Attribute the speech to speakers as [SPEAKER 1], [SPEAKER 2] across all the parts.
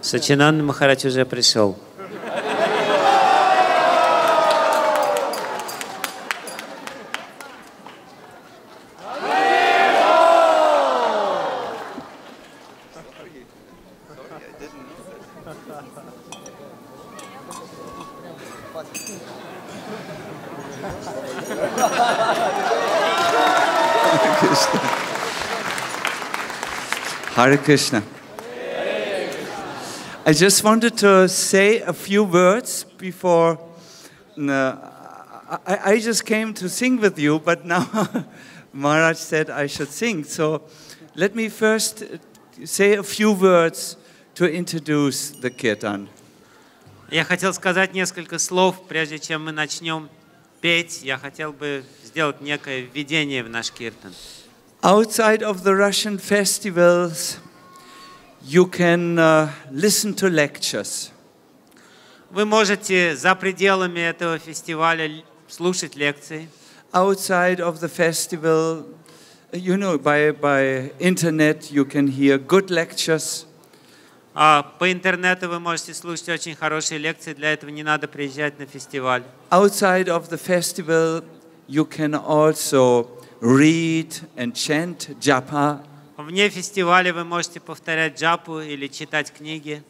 [SPEAKER 1] Сачинанда Махарадж уже пришел.
[SPEAKER 2] Hare Krishna. I just wanted to say a few words before. I just came to sing with you, but now Maharaj said I should sing. So let me first say a few words to introduce the kirtan.
[SPEAKER 1] Я хотел сказать несколько слов, прежде чем мы начнем петь. Я хотел бы сделать некое введение в наш киртан.
[SPEAKER 2] Outside of the Russian festivals, you can listen to lectures.
[SPEAKER 1] Вы можете за пределами этого фестиваля слушать лекции.
[SPEAKER 2] Outside of the festival, you know, by internet you can hear good lectures.
[SPEAKER 1] По интернету вы можете слушать очень хорошие лекции. Для этого не надо приезжать на фестиваль.
[SPEAKER 2] Outside of the festival, you can also read and chant japa.
[SPEAKER 1] Вне фестиваля вы можете повторять джапу или читать книги.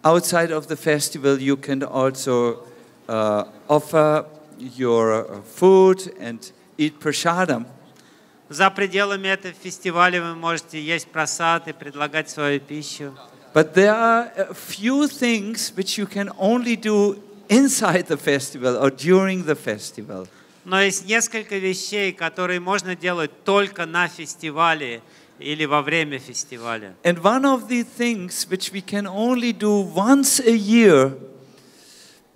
[SPEAKER 2] Outside of the festival, you can also offer your food and eat prasadam.
[SPEAKER 1] За пределами этого фестиваля вы можете есть прасад и предлагать свою пищу.
[SPEAKER 2] But there are a few things which you can only do inside the festival or during the festival.
[SPEAKER 1] Но есть несколько вещей, которые можно делать только на фестивале или во время фестиваля.
[SPEAKER 2] And one of the things which we can only do once a year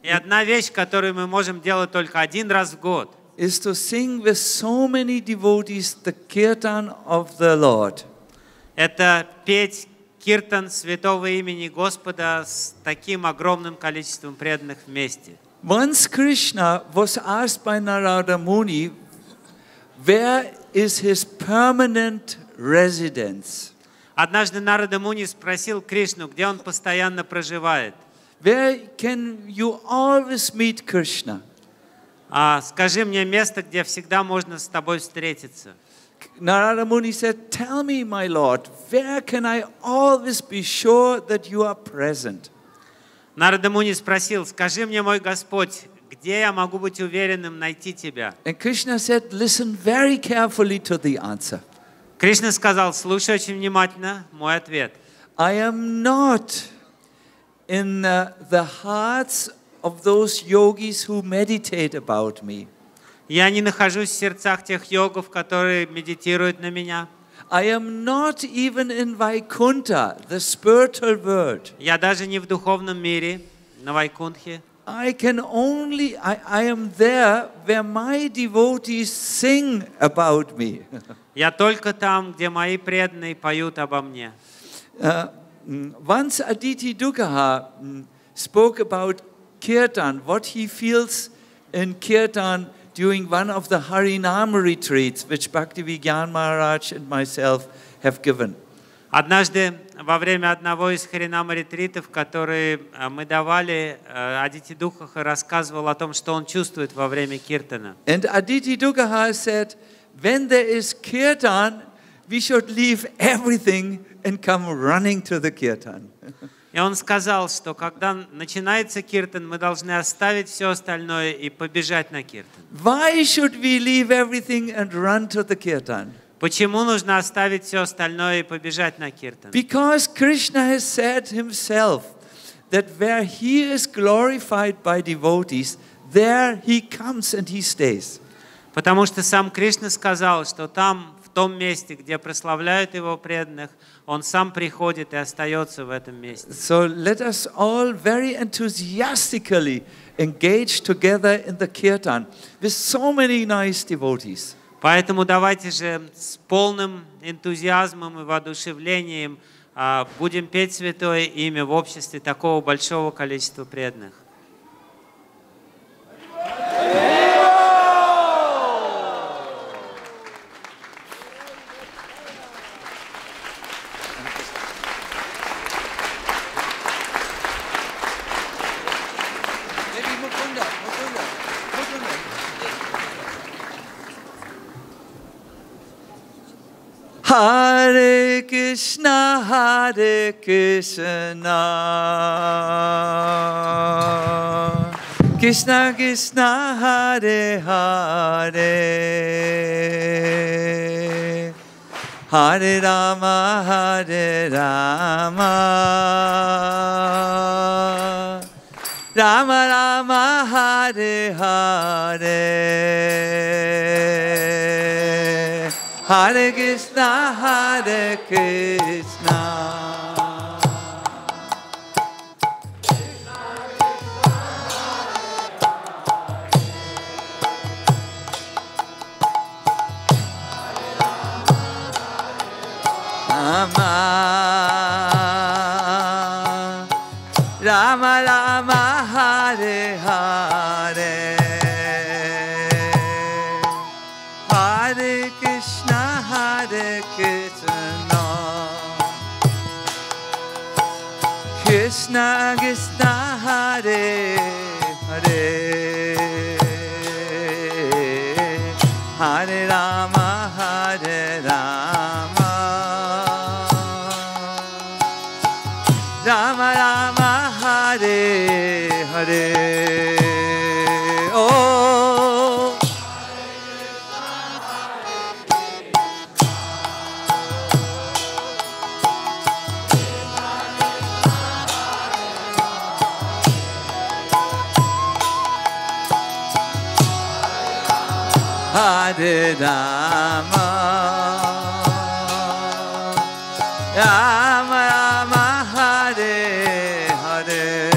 [SPEAKER 1] И одна вещь, которую мы можем делать только один раз в год,
[SPEAKER 2] is to sing with so many devotees the kirtan of the Lord.
[SPEAKER 1] это петь киртан святого имени Господа с таким огромным количеством преданных вместе.
[SPEAKER 2] Once Krishna was asked by Narada Muni, where is his permanent residence?
[SPEAKER 1] Однажды Нарада Муни спросил Кришну, где он постоянно проживает.
[SPEAKER 2] Where can you always meet Krishna?
[SPEAKER 1] Скажи мне место, где всегда можно с тобой встретиться.
[SPEAKER 2] Narada Muni said, tell me, my Lord, where can I always be sure that you are present?
[SPEAKER 1] Нарада Муни спросил, скажи мне, мой Господь, где я могу быть уверенным найти тебя?
[SPEAKER 2] And Krishna said, listen very carefully to the answer.
[SPEAKER 1] Кришна сказал, слушай очень внимательно мой ответ.
[SPEAKER 2] I am not in the hearts of those yogis who meditate about me.
[SPEAKER 1] Я не нахожусь в сердцах тех йогов, которые медитируют на меня.
[SPEAKER 2] I am not even in Vaikuntha, the spiritual world.
[SPEAKER 1] Я даже не в духовном мире, на Вайкунтхе.
[SPEAKER 2] I am there where my devotees sing about me.
[SPEAKER 1] Я только там, где мои преданные поют обо мне.
[SPEAKER 2] Once Aditi Dukkha spoke about kirtan, what he feels in kirtan during one of the Harinama retreats, which Bhaktivigyan Maharaj and myself have given.
[SPEAKER 1] Однажды во время одного из харинама-ретритов, которые мы давали, Адити Дукха рассказывал о том, что он чувствует во время киртана.
[SPEAKER 2] And Aditi Dukkha said, when there is kirtan, we should leave everything and come running to the kirtan.
[SPEAKER 1] И он сказал, что когда начинается киртан, мы должны оставить все остальное и побежать на киртан.
[SPEAKER 2] Why should we leave everything and run to the kirtan?
[SPEAKER 1] Почему нужно оставить все остальное и побежать на киртан?
[SPEAKER 2] Because Krishna has said himself that where he is glorified by devotees, there he comes and he stays.
[SPEAKER 1] Потому что сам Кришна сказал, что там, в том месте, где прославляют его преданных, он сам приходит и остается в этом месте.
[SPEAKER 2] So let us all very enthusiastically engage together in the kirtan with so many nice devotees.
[SPEAKER 1] Поэтому давайте же с полным энтузиазмом и воодушевлением будем петь святое имя в обществе такого большого количества преданных.
[SPEAKER 2] Hare Krishna, Hare Krishna, Krishna Krishna, Hare Hare, Hare Rama, Hare Rama, Rama Rama, Hare Hare, Hare Krishna, Hare Krishna. Rama Rama, Hare Hare, Hare Krishna, Hare Krishna, Krishna Krishna, Hare Hare, Hare Rama, Hare Rama, Rama Rama, Hare Hare. Oh, Hare Rama, Rama Rama, Hare Hare,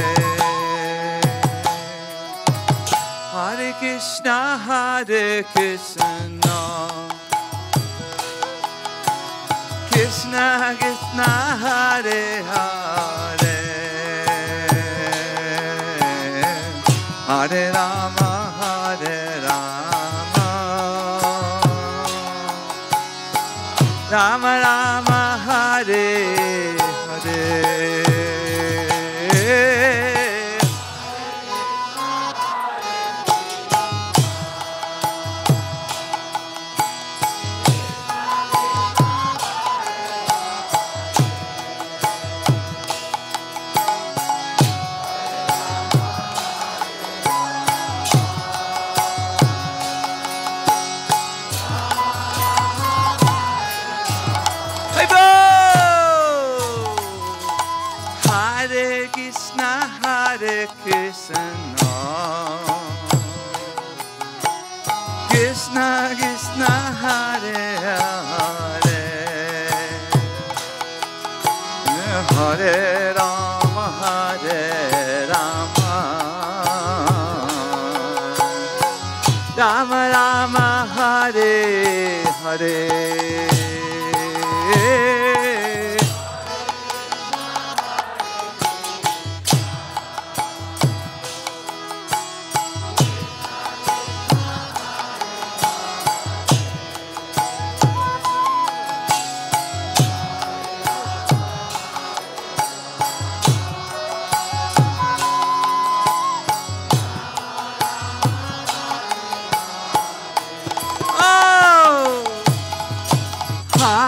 [SPEAKER 2] Hare Krishna, Hare Krishna, Krishna Krishna, Hare Hare, Hare Rama, Hare Rama, Rama Rama, Hare Hare. Hare Krishna, Hare Krishna, Krishna Krishna, Hare Hare, Hare Rama, Hare Rama, Rama Rama, Hare Hare.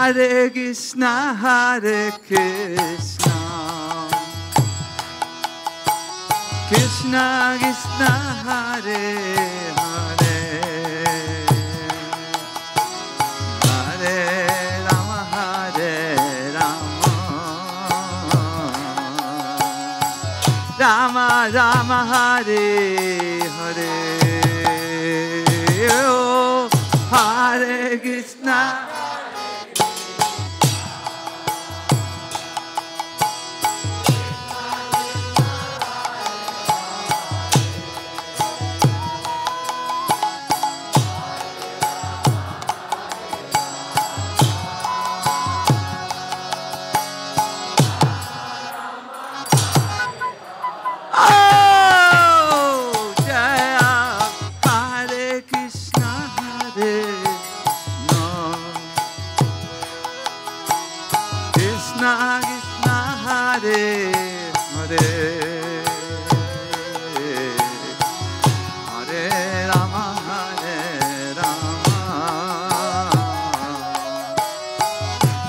[SPEAKER 2] Hare Krishna, Hare Krishna, Krishna Krishna, Hare Hare, Hare Rama, Hare Rama, Rama Rama, Hare Hare. Oh, Hare Krishna.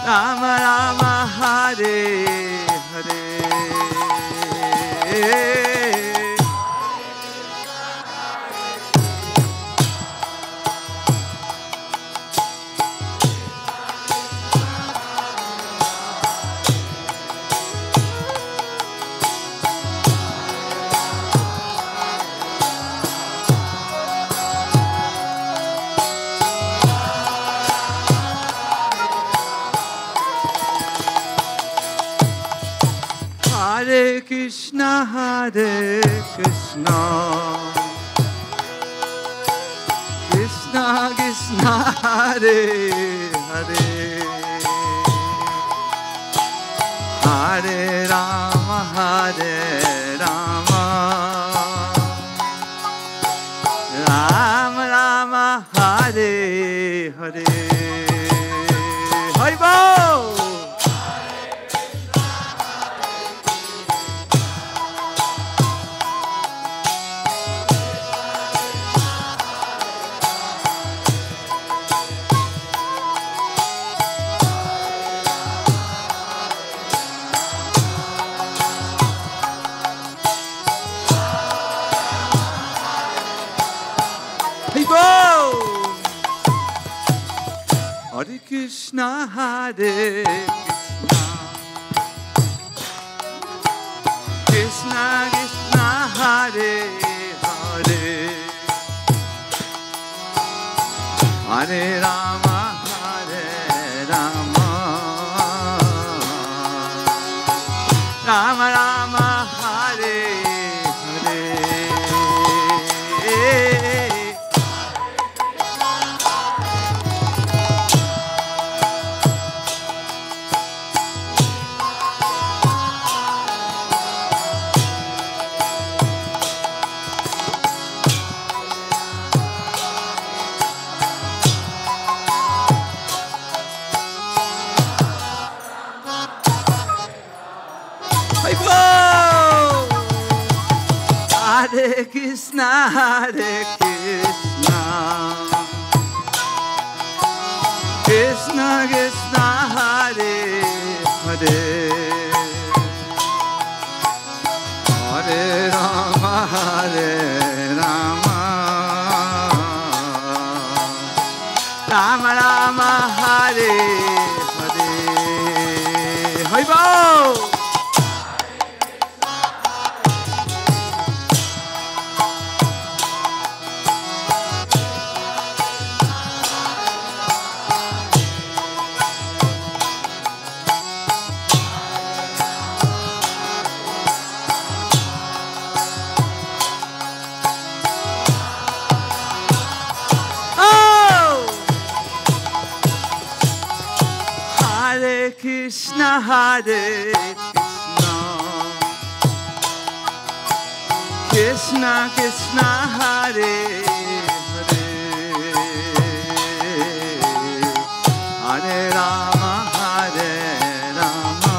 [SPEAKER 2] Rama Rama Hare Hare. Hare Krishna, Hare Krishna, Krishna Krishna, Hare Hare, Hare Rama, Hare Rama, Rama Rama, Hare Hare. Hari Bol! Hare Krishna, Hare Krishna, Krishna Krishna, Hare Hare, Hare Rama, Hare Rama, Rama Rama, Hare Hare. Hare Krishna, Hare Krishna, Krishna Krishna, Hare Hare, Hare Rama, Hare Rama, Rama Rama, Hare Hare. Hari Bol! Hare Krishna, Hare Krishna, Krishna Krishna, Hare Hare, Hare Rama, Hare Rama,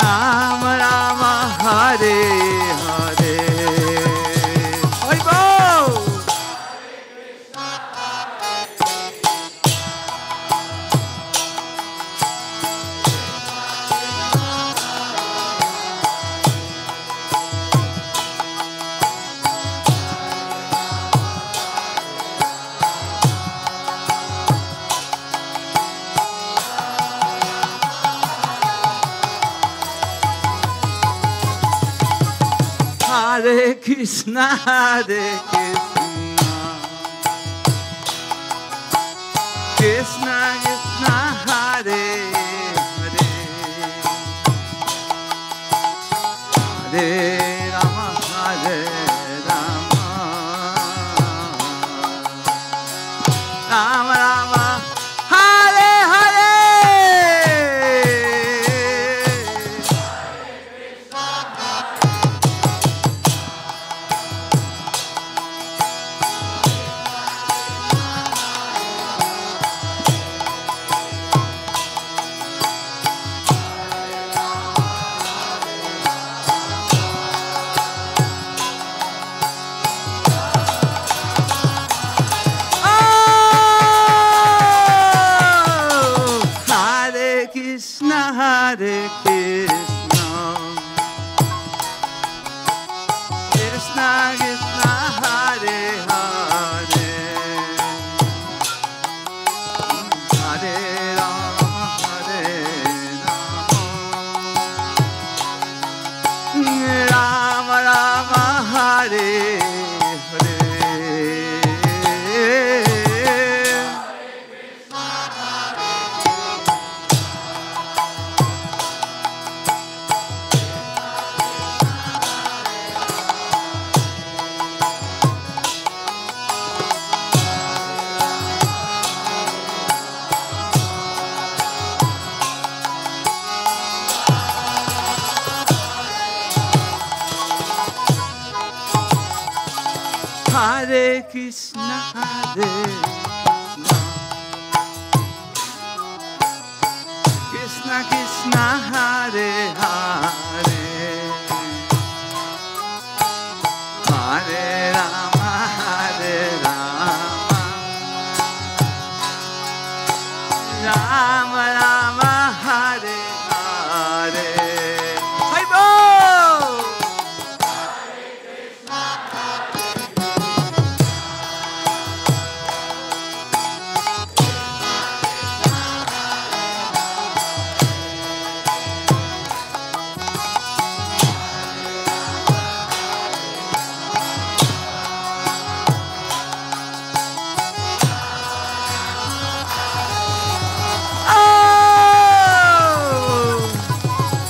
[SPEAKER 2] Rama Rama, Hare Hare. Hari Bol! Hare Krishna, Hare Krishna, Krishna Krishna, Hare Hare, Hare Rama, Hare Rama, Rama Rama, Hare Hare. Hare Krishna, Krishna Krishna Hare Hare, Hare Rama Hare Rama, Rama Rama Hare Hare. Hare Krishna, Hare Krishna, Krishna Krishna, Hare Hare, Hare Rama, Hare Rama, Rama Rama, Hare Hare. Hai bo!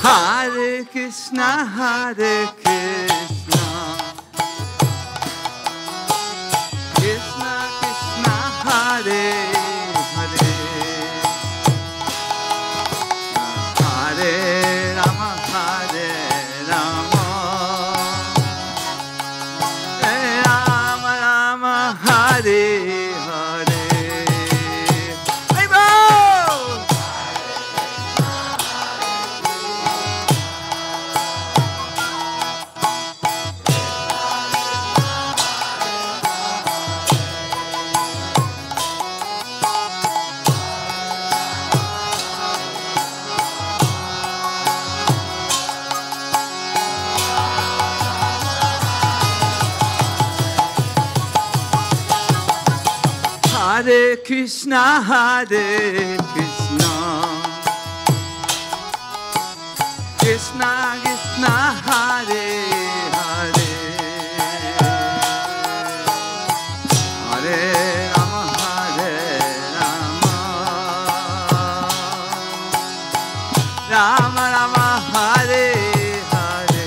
[SPEAKER 2] Hare Krishna, Hare Krishna, Krishna Krishna, Hare Hare, Hare Rama, Hare Rama, Rama Rama, Hare Hare. Hey, bo! Hare Krishna, Hare Krishna, Krishna Krishna, Hare Hare, Hare Rama, Hare Rama, Rama Rama, Hare Hare.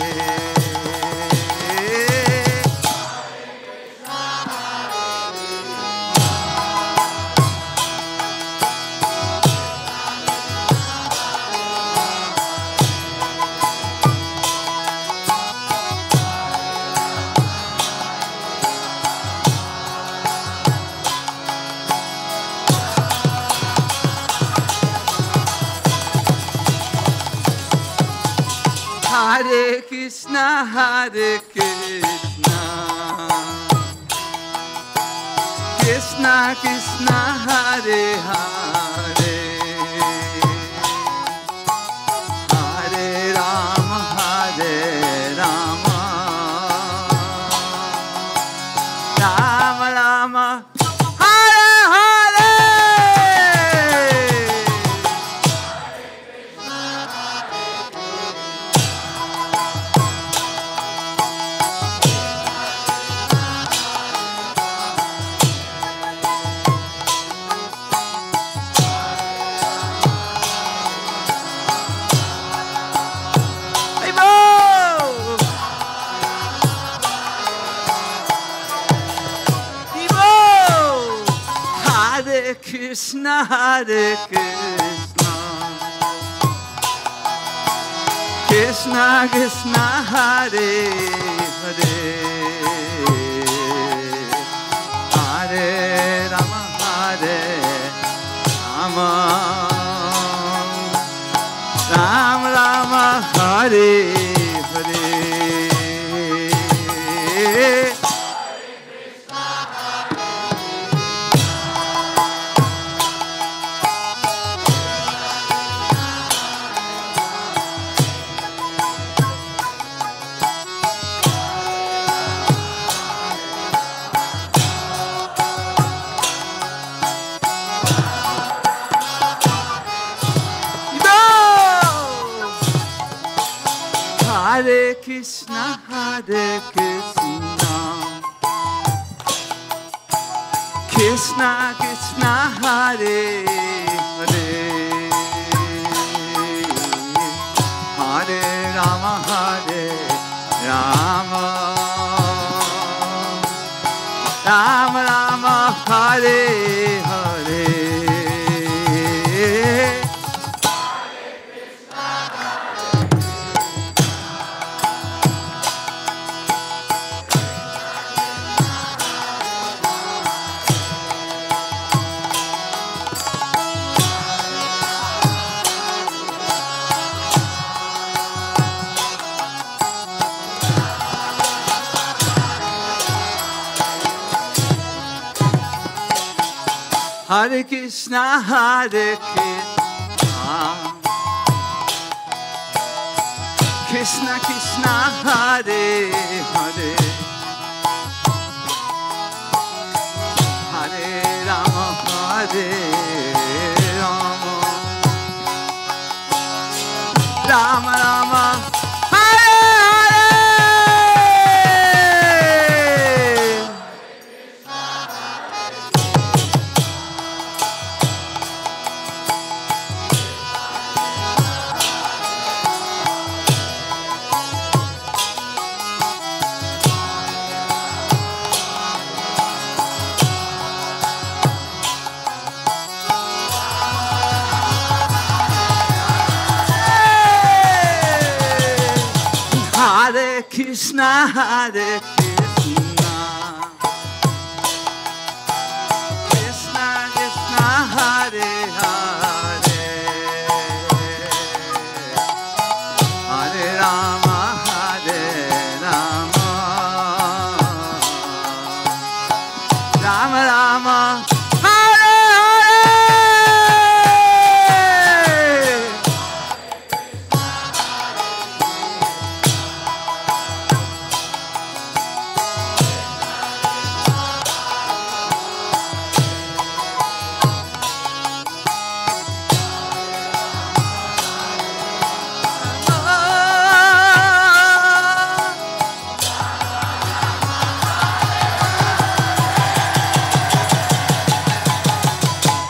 [SPEAKER 2] Hare Krishna, Hare Krishna, Krishna Krishna, Hare Hare, Hare Rama, Hare Rama, Rama Rama, Hare Hare. Hare Krishna, Hare Krishna, Krishna Krishna, Hare Hare, Hare Rama, Hare Rama, Rama Rama, Hare Hare. Hare Krishna, Hare Krishna, Krishna Krishna, Hare Hare, Hare Rama, Hare Rama, Rama Rama, Hare Hare. Hare Krishna, Hare Krishna, Krishna Krishna, Hare Hare, Hare Rama, Hare Rama, Rama Rama, Hare Krishna, Hare Krishna, Krishna Krishna, Hare Hare, Hare Rama, Hare Rama, Rama Rama,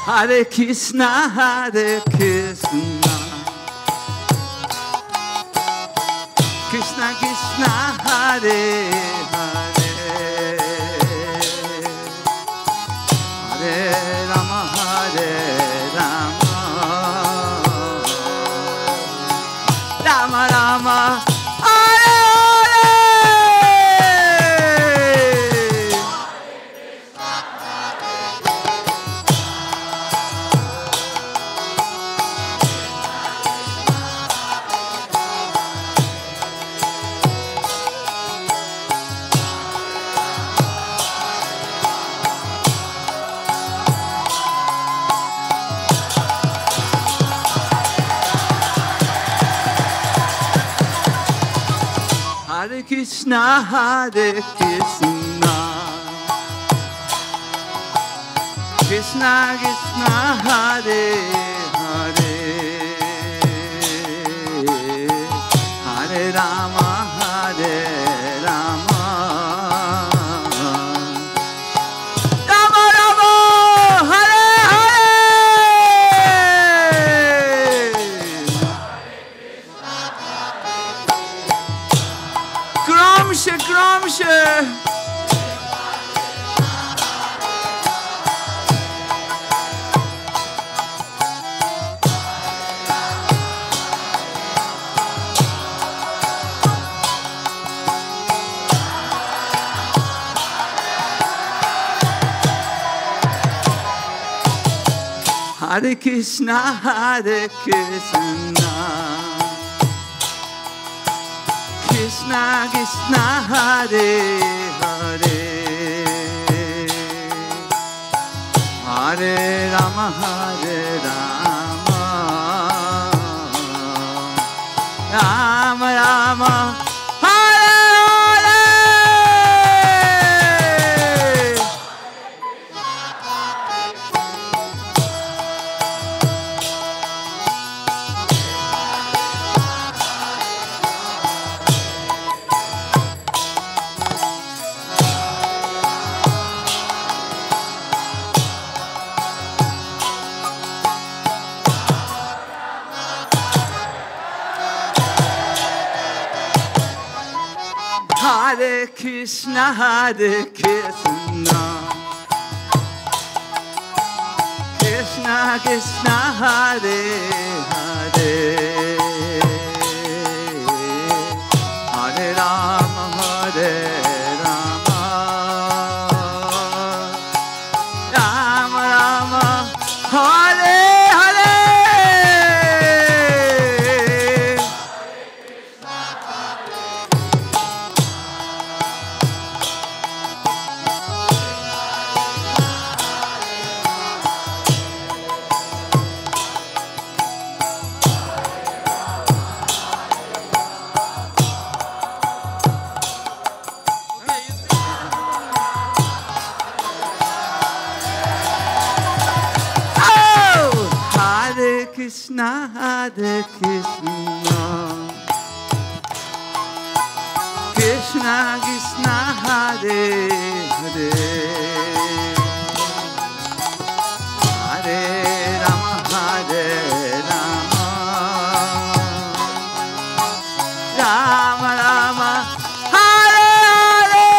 [SPEAKER 2] Hare Krishna, Hare Krishna, Krishna Krishna, Hare Hare, Hare Rama, Hare Rama, Rama Rama, Hare Krishna, Hare Krishna, Krishna Krishna, Hare Hare, Hare Rama, Hare Rama, Rama Rama, Hare Hare. Gramsha, Gramsha. Hare Krishna, Hare Krishna, Krishna Krishna, Hare Hare, Hare Rama, Hare Rama, Rama Rama, Hare Krishna, Hare Krishna, Krishna Krishna, Hare Hare, Hare Rama, Hare Rama, Rama Rama, Hare Hare. Hare Krishna, Hare Krishna, Krishna Krishna, Hare Hare, Hare Rama, Hare Rama, Rama Rama, Hare Hare.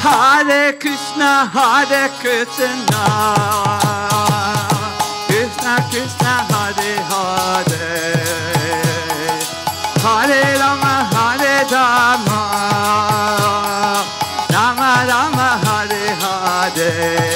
[SPEAKER 2] Hare Krishna, Hare Krishna, Krishna Krishna, Hare Hare, Hare Rama, Hare Rama, Rama Rama, Hare Hare.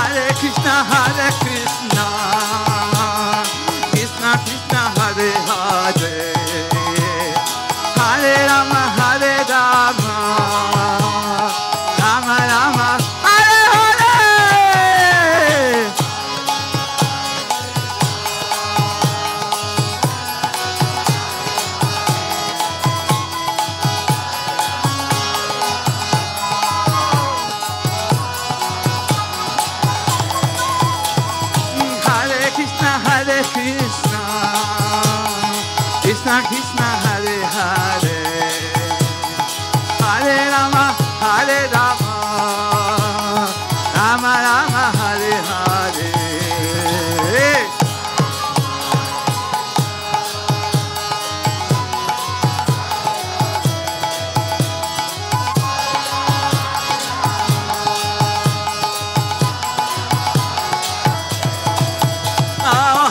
[SPEAKER 2] Hare Krishna, Krishna Krishna, Hare Hare, Hare Rama, Hare Rama, Rama Rama, Hare Hare. Hare Krishna, Hare Krishna, Krishna Krishna, Hare Hare, Hare Rama, Hare Rama, Rama Rama, Hare Hare.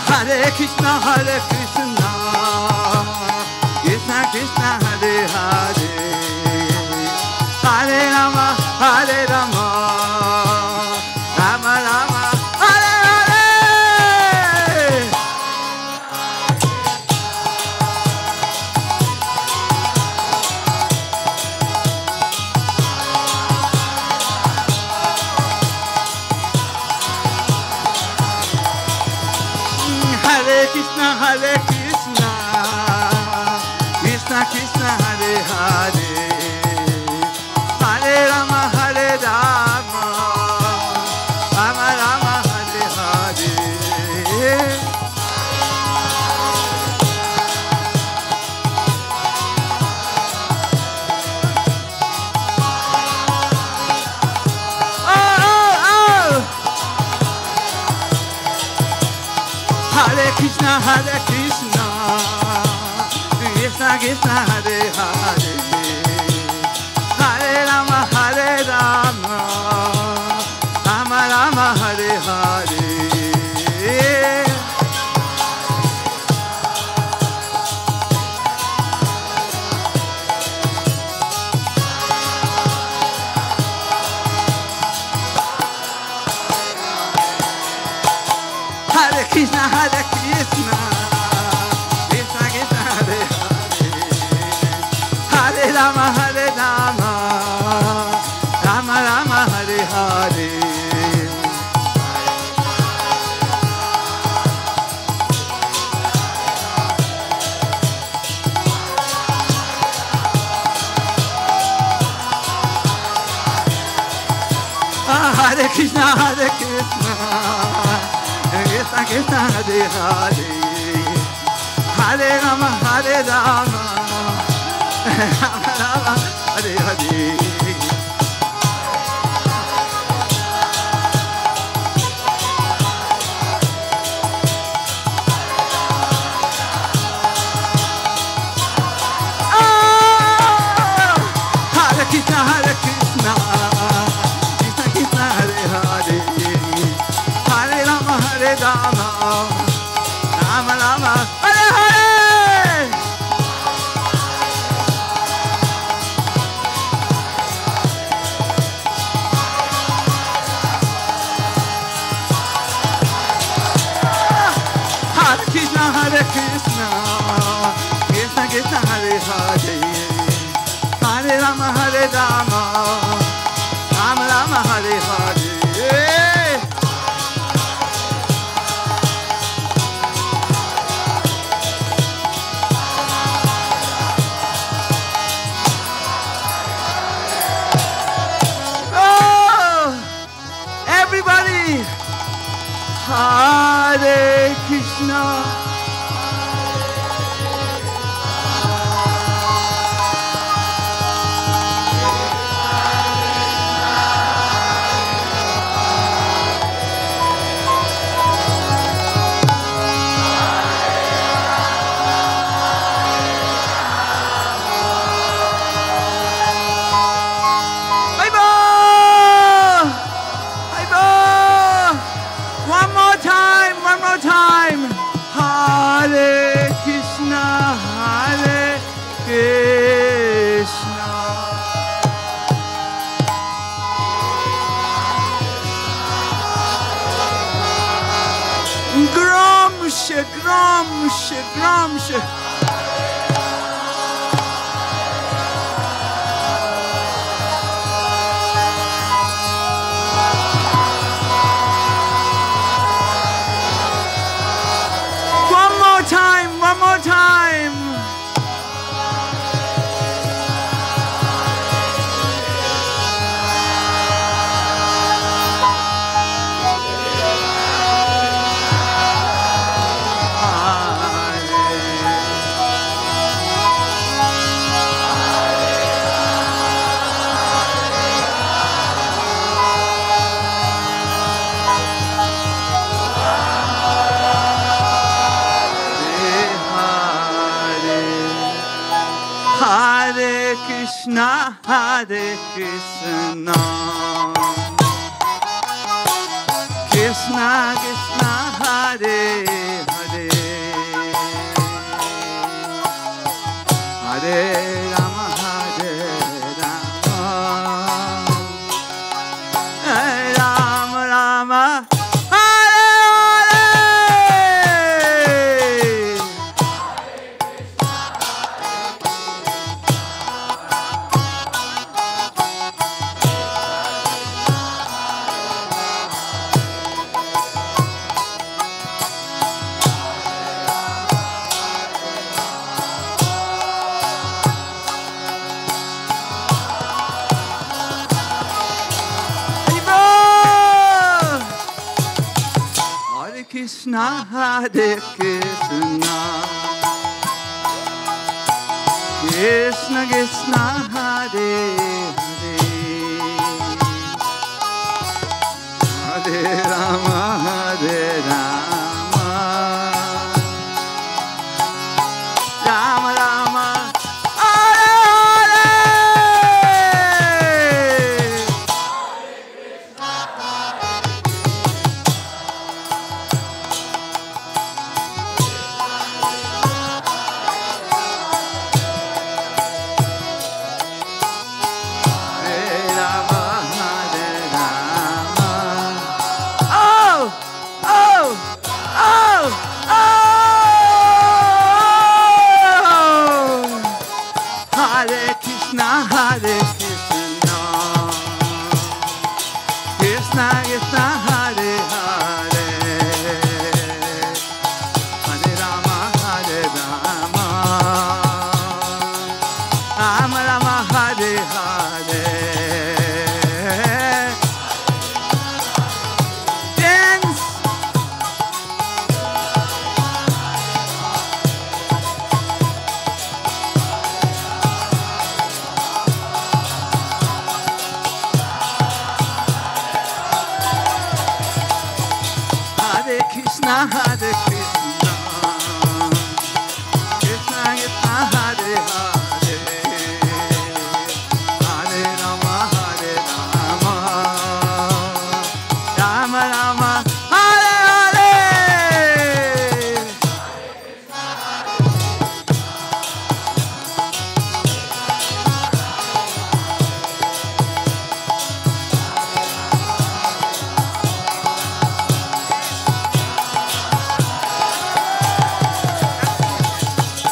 [SPEAKER 2] Hare Krishna, Hare Krishna, Krishna Krishna, Hare Hare, Hare Rama, Hare Rama, Rama Rama, Hare Hare. Hare Krishna, Hare Krishna, Krishna Krishna, Hare Hare, Hare Rama, Hare Rama, Rama Rama, Hare Hare. Hare Krishna, Hare Krishna, Krishna Krishna, Hare Hare, Hare Rama, Hare Rama, Rama Rama, Hare Hare. Hare Krishna, Hare Krishna, Krishna Krishna, Hare Hare, Krishna Hare Hare Hare Rama Hare Rama Rama Rama Hare Hare Krishna Hare Krishna Krishna Krishna Hare Hare Hare Rama Hare Rama Rama Rama Hare Hare Hare Krishna Hare Krishna Krishna Krishna Hare Hare Hare Rama Hare Rama Rama Rama Hare Hare Oh, everybody Hare Krishna time. Hare Krishna, Hare Krishna. Gramsha, Gramsha, Gramsha. One more time. Hare Krishna, Hare Krishna, Krishna Krishna, Hare Hare, Hare Rama, Hare Rama, Rama Rama. Krishna, Hare Krishna, Krishna Krishna, Hare Hare, Hare Rama, Hare Rama, Rama Rama, Hare Hare. Oh!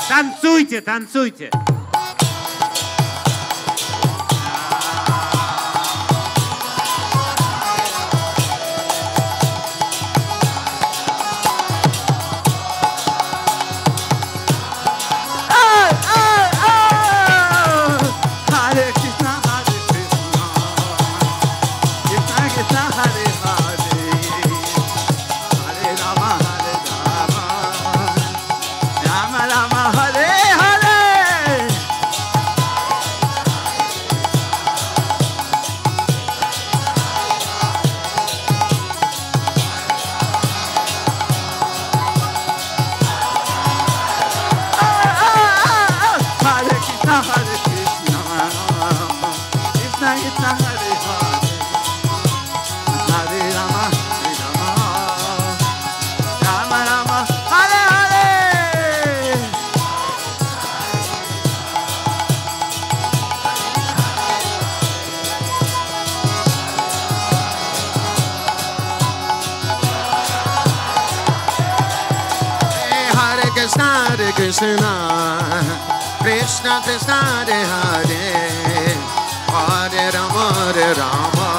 [SPEAKER 1] Танцуйте, танцуйте.
[SPEAKER 3] Krishna, Krishna Krishna Hare Hare, Hare Rama Hare Rama,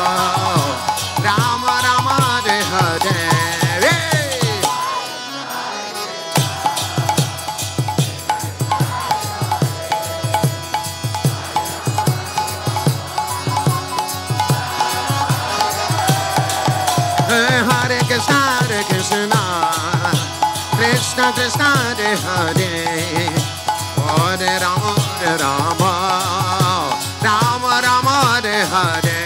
[SPEAKER 3] Rama Rama Hare Hare. Hare Krishna, Hare Krishna, Krishna Krishna Hare Hare, Hare Rama Hare Rama, Rama Rama Hare Hare.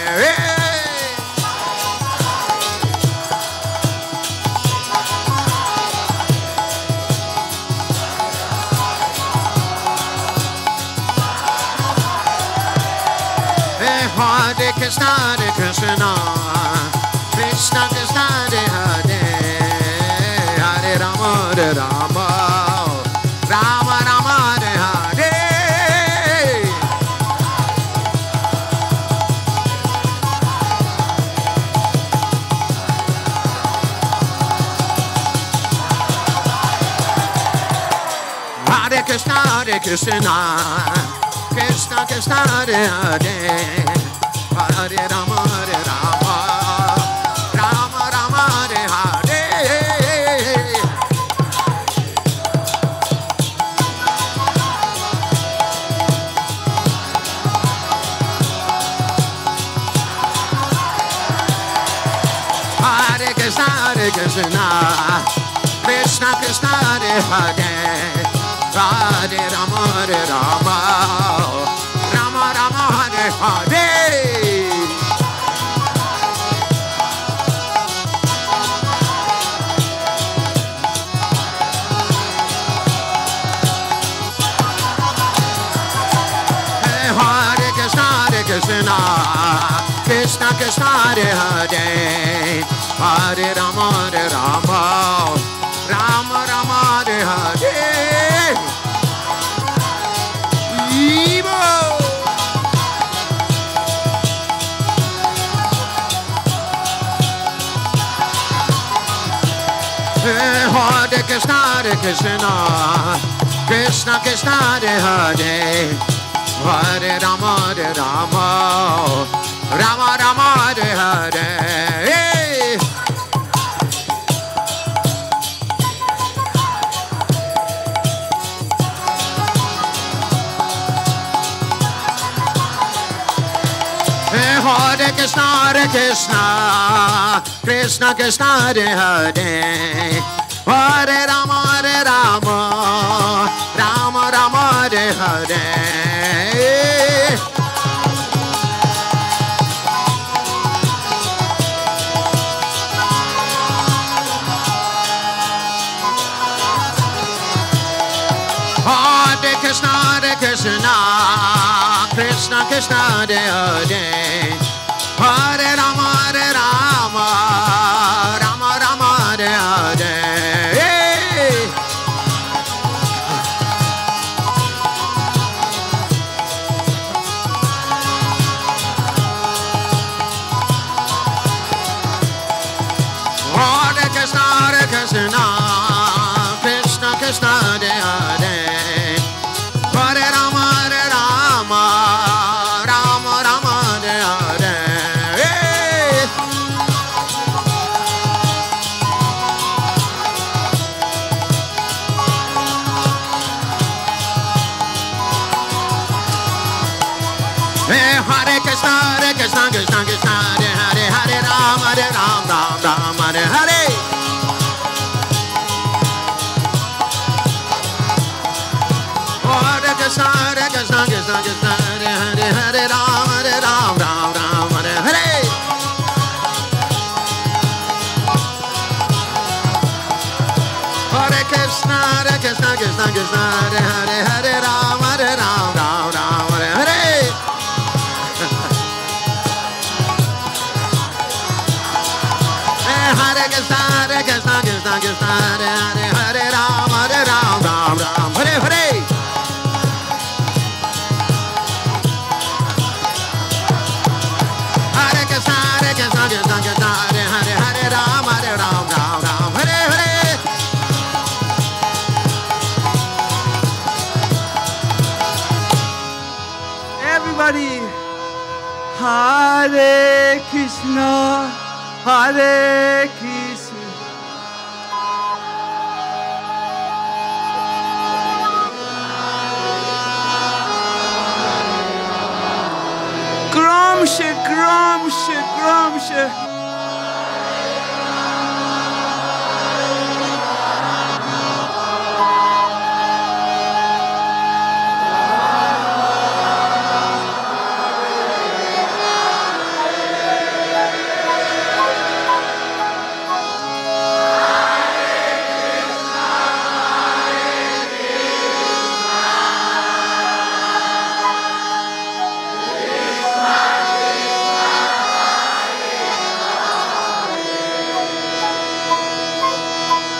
[SPEAKER 3] Hare Krishna, Hare Krishna, Krishna Krishna Hare Hare, Hare Rama Hare Rama, Rama Rama Hare Hare. Hare Krishna, Hare Krishna, Krishna Krishna Hare Hare, Hare Rama Hare Rama, Rama Rama Hare Hare. Hare Krishna, Hare Krishna, Krishna Krishna Hare Hare, Hare Rama Hare Rama, Rama Rama Hare Hare. Hare Krishna, Hare Krishna, Krishna Krishna Hare Hare, Hare Rama Hare Rama, Rama Rama Hare Hare. Hare Krishna, Hare Krishna, Krishna Krishna Hare Hare, Hare Rama Hare Rama, Rama Rama Hare Hare. Hare Krishna, Hare Krishna, Krishna Krishna Hare Hare, Hare Rama Hare Rama, Rama Rama Hare Hare. Krishna, Krishna Krishna Hare Hare, Hare Rama Rama Rama Hare Hare. Hare Krishna, Krishna Krishna Hare Hare, Hare Rama Rama Rama Hare Hare. Hare Krishna, Krishna Krishna Hare Hare, Hare Ram Ram Hare Hare. Hare Krishna, Krishna Krishna Hare Hare, Hare Ram Ram Hare Hare. Hare Krishna, Krishna Krishna Hare Hare, Hare Ram Ram Hare Hare. Hare Krishna, Krishna Krishna Hare Hare, Hare Ram Ram Hare Hare. Hare Krishna, Krishna Krishna Hare Hare, Hare Ram Ram Hare Hare.
[SPEAKER 2] Everybody, Hare Krishna, Hare Krishna. Gramsci, Gramsci, Gramsci.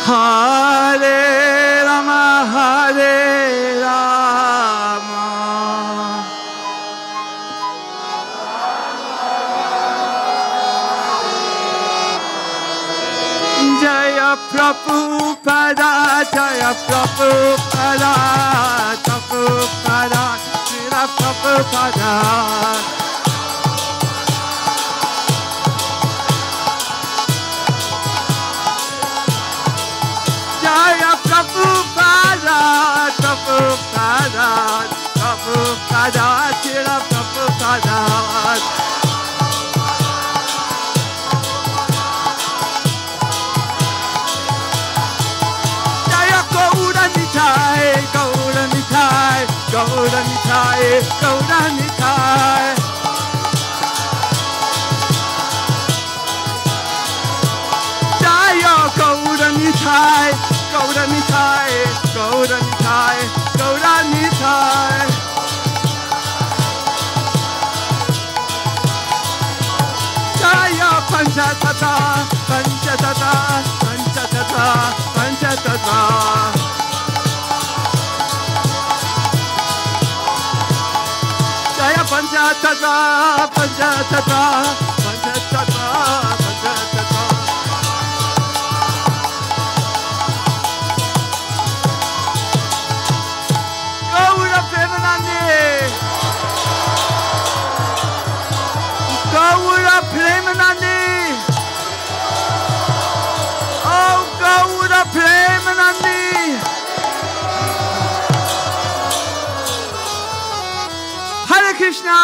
[SPEAKER 2] Hare Rama, Hare Rama. Jaya Prabhupada, Jaya Prabhupada, Prabhupada, Srila Prabhupada. Jaya Prabhupada, Prabhupada, Prabhupada, Srila Prabhupada. Jaya Gaura Nitai, Gaura Nitai, Gaura Nitai, Gaura Nitai. Jaya Gaura Nitai, Gaura Nitai, Gaura Nitai, Gaura Nitai. Jaya Panchatata, Panchatata, Panchatata, Panchatata. Jaya Panchatata, Panchatata, Panchatata, Panchatata. Gaura Premanande, Gaura Premanande, oh Gaura Premanande. Hare Krishna.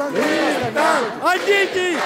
[SPEAKER 4] Aditi!